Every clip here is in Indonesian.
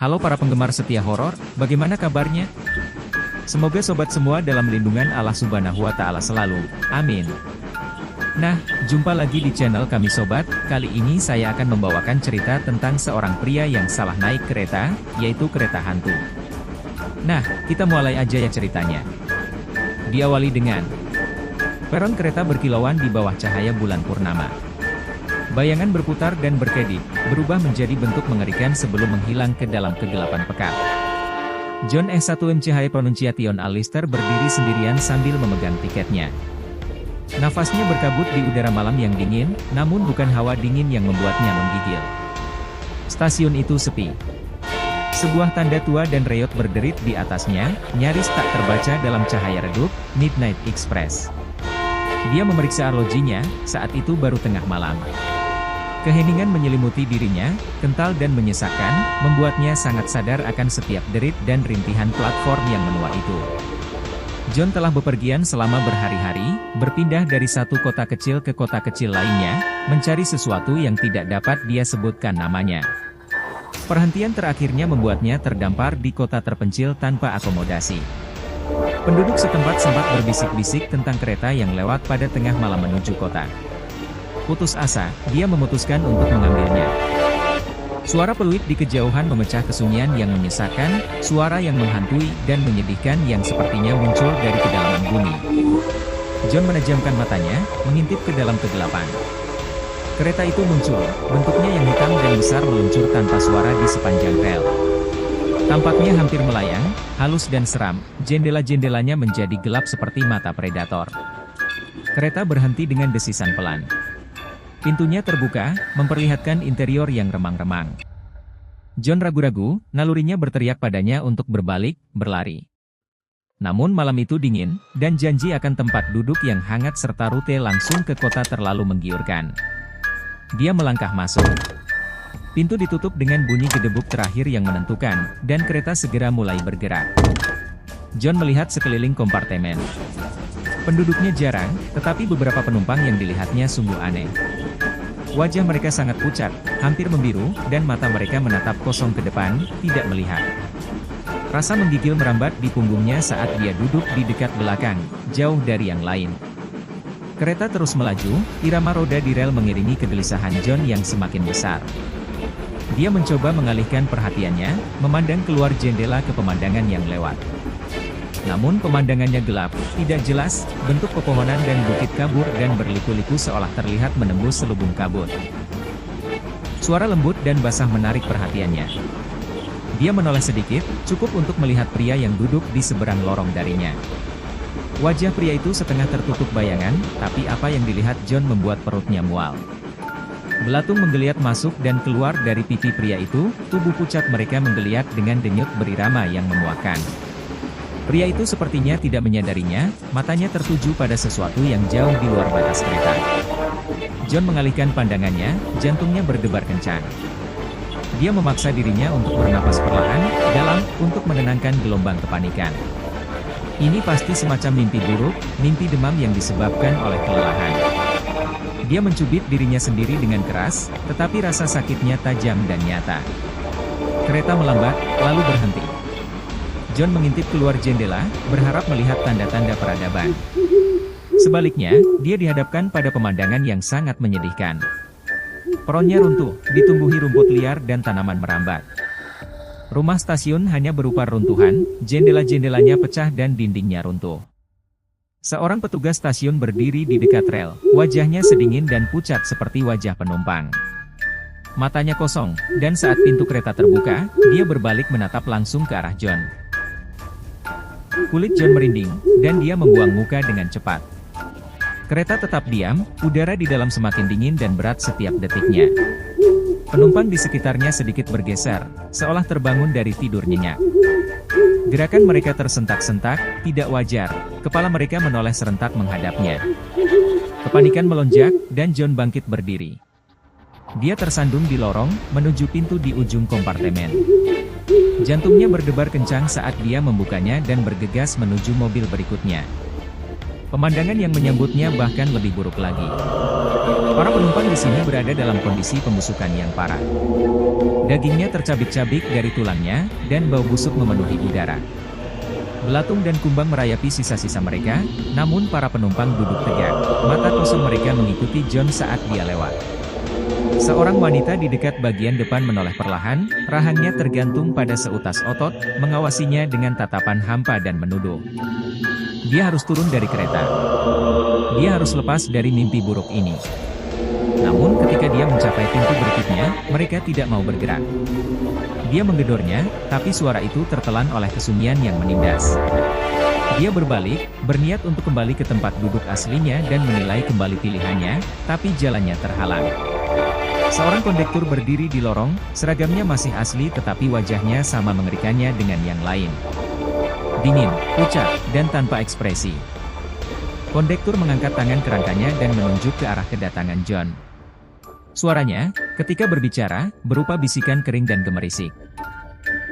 Halo para penggemar setia horor, bagaimana kabarnya? Semoga sobat semua dalam lindungan Allah Subhanahu wa Ta'ala selalu. Amin. Nah, jumpa lagi di channel kami sobat. Kali ini saya akan membawakan cerita tentang seorang pria yang salah naik kereta, yaitu kereta hantu. Nah, kita mulai aja ya ceritanya. Diawali dengan peron kereta berkilauan di bawah cahaya bulan purnama. Bayangan berputar dan berkedip, berubah menjadi bentuk mengerikan sebelum menghilang ke dalam kegelapan pekat. John S1M Cahaya Pronunciation Alistair berdiri sendirian sambil memegang tiketnya. Nafasnya berkabut di udara malam yang dingin, namun bukan hawa dingin yang membuatnya menggigil. Stasiun itu sepi. Sebuah tanda tua dan reot berderit di atasnya, nyaris tak terbaca dalam cahaya redup, Midnight Express. Dia memeriksa arlojinya, saat itu baru tengah malam. Keheningan menyelimuti dirinya, kental dan menyesakkan, membuatnya sangat sadar akan setiap derit dan rintihan platform yang menua itu. John telah bepergian selama berhari-hari, berpindah dari satu kota kecil ke kota kecil lainnya, mencari sesuatu yang tidak dapat dia sebutkan namanya. Perhentian terakhirnya membuatnya terdampar di kota terpencil tanpa akomodasi. Penduduk setempat sempat berbisik-bisik tentang kereta yang lewat pada tengah malam menuju kota. Putus asa, dia memutuskan untuk mengambilnya. Suara peluit di kejauhan memecah kesunyian yang menyesakkan, suara yang menghantui dan menyedihkan yang sepertinya muncul dari kedalaman bumi. John menejamkan matanya, mengintip ke dalam kegelapan. Kereta itu muncul, bentuknya yang hitam dan besar meluncur tanpa suara di sepanjang rel. Tampaknya hampir melayang, halus dan seram, jendela-jendelanya menjadi gelap seperti mata predator. Kereta berhenti dengan desisan pelan. Pintunya terbuka, memperlihatkan interior yang remang-remang. John ragu-ragu, nalurinya berteriak padanya untuk berbalik, berlari. Namun malam itu dingin, dan janji akan tempat duduk yang hangat serta rute langsung ke kota terlalu menggiurkan. Dia melangkah masuk. Pintu ditutup dengan bunyi gedebuk terakhir yang menentukan, dan kereta segera mulai bergerak. John melihat sekeliling kompartemen. Penduduknya jarang, tetapi beberapa penumpang yang dilihatnya sungguh aneh. Wajah mereka sangat pucat, hampir membiru, dan mata mereka menatap kosong ke depan, tidak melihat. Rasa menggigil merambat di punggungnya saat dia duduk di dekat belakang, jauh dari yang lain. Kereta terus melaju, irama roda di rel mengiringi kegelisahan John yang semakin besar. Dia mencoba mengalihkan perhatiannya, memandang keluar jendela ke pemandangan yang lewat. Namun pemandangannya gelap, tidak jelas, bentuk pepohonan dan bukit kabur dan berliku-liku seolah terlihat menembus selubung kabut. Suara lembut dan basah menarik perhatiannya. Dia menoleh sedikit, cukup untuk melihat pria yang duduk di seberang lorong darinya. Wajah pria itu setengah tertutup bayangan, tapi apa yang dilihat John membuat perutnya mual. Belatung menggeliat masuk dan keluar dari pipi pria itu, tubuh pucat mereka menggeliat dengan denyut berirama yang memuakkan. Pria itu sepertinya tidak menyadarinya, matanya tertuju pada sesuatu yang jauh di luar batas kereta. John mengalihkan pandangannya, jantungnya berdebar kencang. Dia memaksa dirinya untuk bernapas perlahan, dalam, untuk menenangkan gelombang kepanikan. Ini pasti semacam mimpi buruk, mimpi demam yang disebabkan oleh kelelahan. Dia mencubit dirinya sendiri dengan keras, tetapi rasa sakitnya tajam dan nyata. Kereta melambat, lalu berhenti. John mengintip keluar jendela, berharap melihat tanda-tanda peradaban. Sebaliknya, dia dihadapkan pada pemandangan yang sangat menyedihkan. Peronnya runtuh, ditumbuhi rumput liar dan tanaman merambat. Rumah stasiun hanya berupa runtuhan, jendela-jendelanya pecah dan dindingnya runtuh. Seorang petugas stasiun berdiri di dekat rel, wajahnya sedingin dan pucat seperti wajah penumpang. Matanya kosong, dan saat pintu kereta terbuka, dia berbalik menatap langsung ke arah John. Kulit John merinding, dan dia membuang muka dengan cepat. Kereta tetap diam, udara di dalam semakin dingin dan berat setiap detiknya. Penumpang di sekitarnya sedikit bergeser, seolah terbangun dari tidur nyenyak. Gerakan mereka tersentak-sentak, tidak wajar, kepala mereka menoleh serentak menghadapnya. Kepanikan melonjak, dan John bangkit berdiri. Dia tersandung di lorong, menuju pintu di ujung kompartemen. Jantungnya berdebar kencang saat dia membukanya dan bergegas menuju mobil berikutnya. Pemandangan yang menyambutnya bahkan lebih buruk lagi. Para penumpang di sini berada dalam kondisi pembusukan yang parah. Dagingnya tercabik-cabik dari tulangnya, dan bau busuk memenuhi udara. Belatung dan kumbang merayapi sisa-sisa mereka, namun para penumpang duduk tegak. Mata kosong mereka mengikuti John saat dia lewat. Seorang wanita di dekat bagian depan menoleh perlahan, rahangnya tergantung pada seutas otot, mengawasinya dengan tatapan hampa dan menuduh. Dia harus turun dari kereta. Dia harus lepas dari mimpi buruk ini. Namun ketika dia mencapai pintu berikutnya, mereka tidak mau bergerak. Dia menggedornya, tapi suara itu tertelan oleh kesunyian yang menindas. Dia berbalik, berniat untuk kembali ke tempat duduk aslinya dan menilai kembali pilihannya, tapi jalannya terhalang. Seorang kondektur berdiri di lorong, seragamnya masih asli tetapi wajahnya sama mengerikannya dengan yang lain. Dingin, pucat, dan tanpa ekspresi. Kondektur mengangkat tangan kerangkanya dan menunjuk ke arah kedatangan John. Suaranya, ketika berbicara, berupa bisikan kering dan gemerisik.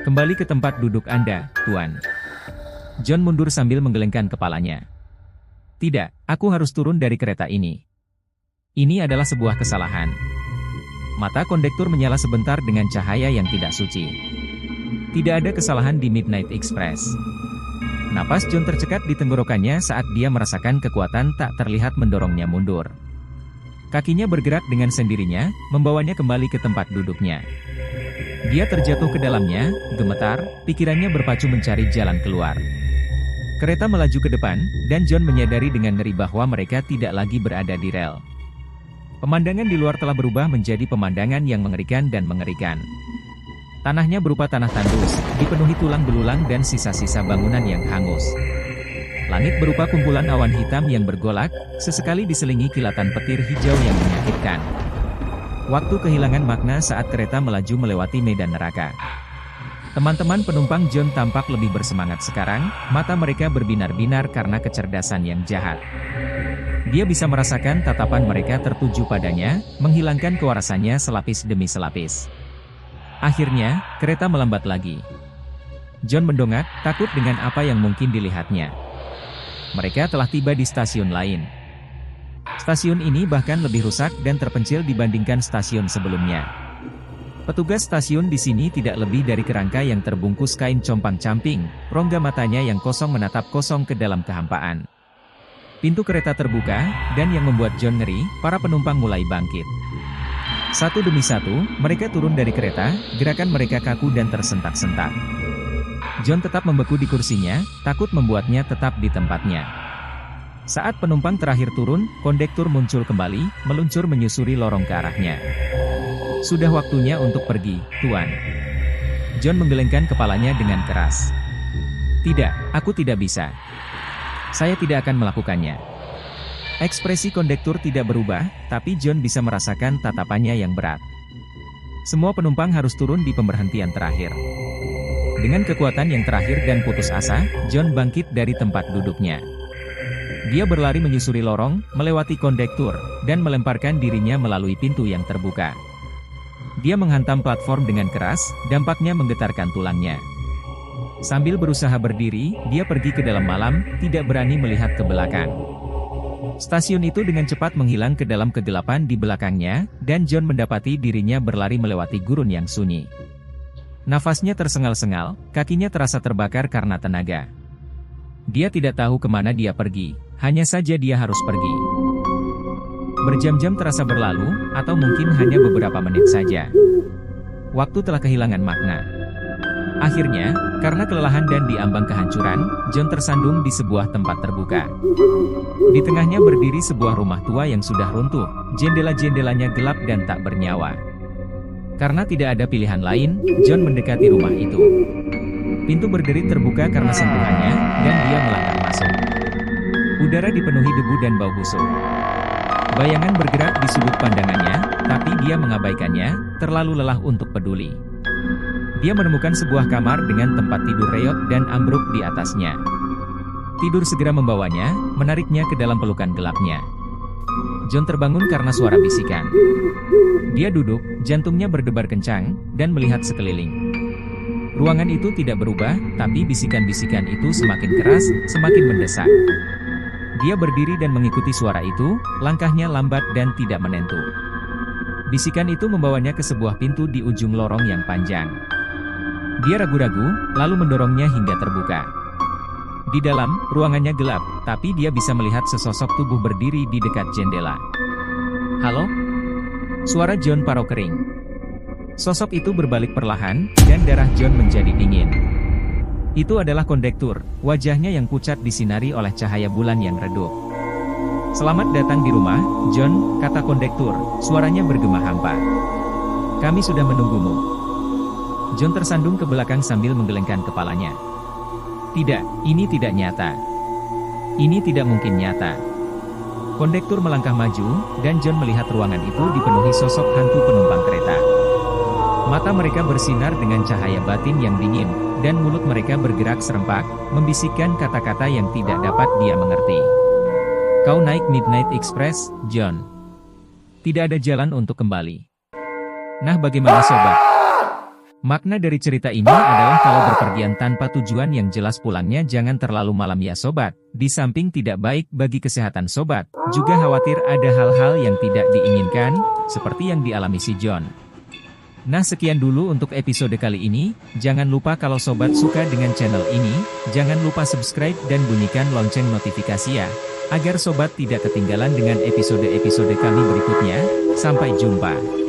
"Kembali ke tempat duduk Anda, Tuan." John mundur sambil menggelengkan kepalanya. "Tidak, aku harus turun dari kereta ini. Ini adalah sebuah kesalahan." Mata kondektur menyala sebentar dengan cahaya yang tidak suci. Tidak ada kesalahan di Midnight Express. Napas John tercekat di tenggorokannya saat dia merasakan kekuatan tak terlihat mendorongnya mundur. Kakinya bergerak dengan sendirinya, membawanya kembali ke tempat duduknya. Dia terjatuh ke dalamnya, gemetar, pikirannya berpacu mencari jalan keluar. Kereta melaju ke depan, dan John menyadari dengan ngeri bahwa mereka tidak lagi berada di rel. Pemandangan di luar telah berubah menjadi pemandangan yang mengerikan dan mengerikan. Tanahnya berupa tanah tandus, dipenuhi tulang belulang dan sisa-sisa bangunan yang hangus. Langit berupa kumpulan awan hitam yang bergolak, sesekali diselingi kilatan petir hijau yang menyakitkan. Waktu kehilangan makna saat kereta melaju melewati medan neraka. Teman-teman penumpang John tampak lebih bersemangat sekarang, mata mereka berbinar-binar karena kecerdasan yang jahat. Dia bisa merasakan tatapan mereka tertuju padanya, menghilangkan kewarasannya selapis demi selapis. Akhirnya, kereta melambat lagi. John mendongak, takut dengan apa yang mungkin dilihatnya. Mereka telah tiba di stasiun lain. Stasiun ini bahkan lebih rusak dan terpencil dibandingkan stasiun sebelumnya. Petugas stasiun di sini tidak lebih dari kerangka yang terbungkus kain compang-camping, rongga matanya yang kosong menatap kosong ke dalam kehampaan. Pintu kereta terbuka, dan yang membuat John ngeri, para penumpang mulai bangkit. Satu demi satu, mereka turun dari kereta, gerakan mereka kaku dan tersentak-sentak. John tetap membeku di kursinya, takut membuatnya tetap di tempatnya. Saat penumpang terakhir turun, kondektur muncul kembali, meluncur menyusuri lorong ke arahnya. "Sudah waktunya untuk pergi, Tuan." John menggelengkan kepalanya dengan keras. "Tidak, aku tidak bisa. Saya tidak akan melakukannya." Ekspresi kondektur tidak berubah, tapi John bisa merasakan tatapannya yang berat. Semua penumpang harus turun di pemberhentian terakhir. Dengan kekuatan yang terakhir dan putus asa, John bangkit dari tempat duduknya. Dia berlari menyusuri lorong, melewati kondektur, dan melemparkan dirinya melalui pintu yang terbuka. Dia menghantam platform dengan keras, dampaknya menggetarkan tulangnya. Sambil berusaha berdiri, dia pergi ke dalam malam, tidak berani melihat ke belakang. Stasiun itu dengan cepat menghilang ke dalam kegelapan di belakangnya, dan John mendapati dirinya berlari melewati gurun yang sunyi. Nafasnya tersengal-sengal, kakinya terasa terbakar karena tenaga. Dia tidak tahu kemana dia pergi, hanya saja dia harus pergi. Berjam-jam terasa berlalu, atau mungkin hanya beberapa menit saja. Waktu telah kehilangan makna. Akhirnya, karena kelelahan dan diambang kehancuran, John tersandung di sebuah tempat terbuka. Di tengahnya berdiri sebuah rumah tua yang sudah runtuh, jendela-jendelanya gelap dan tak bernyawa. Karena tidak ada pilihan lain, John mendekati rumah itu. Pintu berderit terbuka karena sentuhannya, dan dia melangkah masuk. Udara dipenuhi debu dan bau busuk. Bayangan bergerak di sudut pandangannya, tapi dia mengabaikannya, terlalu lelah untuk peduli. Dia menemukan sebuah kamar dengan tempat tidur reot dan ambruk di atasnya. Tidur segera membawanya, menariknya ke dalam pelukan gelapnya. John terbangun karena suara bisikan. Dia duduk, jantungnya berdebar kencang, dan melihat sekeliling. Ruangan itu tidak berubah, tapi bisikan-bisikan itu semakin keras, semakin mendesak. Dia berdiri dan mengikuti suara itu, langkahnya lambat dan tidak menentu. Bisikan itu membawanya ke sebuah pintu di ujung lorong yang panjang. Dia ragu-ragu, lalu mendorongnya hingga terbuka. Di dalam, ruangannya gelap, tapi dia bisa melihat sesosok tubuh berdiri di dekat jendela. "Halo?" Suara John Parrow kering. Sosok itu berbalik perlahan, dan darah John menjadi dingin. Itu adalah kondektur, wajahnya yang pucat disinari oleh cahaya bulan yang redup. "Selamat datang di rumah, John," kata kondektur, suaranya bergema hampa. "Kami sudah menunggumu." John tersandung ke belakang sambil menggelengkan kepalanya. "Tidak, ini tidak nyata. Ini tidak mungkin nyata." Kondektur melangkah maju, dan John melihat ruangan itu dipenuhi sosok hantu penumpang kereta. Mata mereka bersinar dengan cahaya batin yang dingin, dan mulut mereka bergerak serempak, membisikkan kata-kata yang tidak dapat dia mengerti. "Kau naik Midnight Express, John. Tidak ada jalan untuk kembali." Nah, bagaimana sobat? Makna dari cerita ini adalah kalau berpergian tanpa tujuan yang jelas pulangnya jangan terlalu malam ya sobat. Di samping tidak baik bagi kesehatan sobat, juga khawatir ada hal-hal yang tidak diinginkan, seperti yang dialami si John. Nah, sekian dulu untuk episode kali ini. Jangan lupa kalau sobat suka dengan channel ini, jangan lupa subscribe dan bunyikan lonceng notifikasi ya, agar sobat tidak ketinggalan dengan episode-episode kami berikutnya. Sampai jumpa.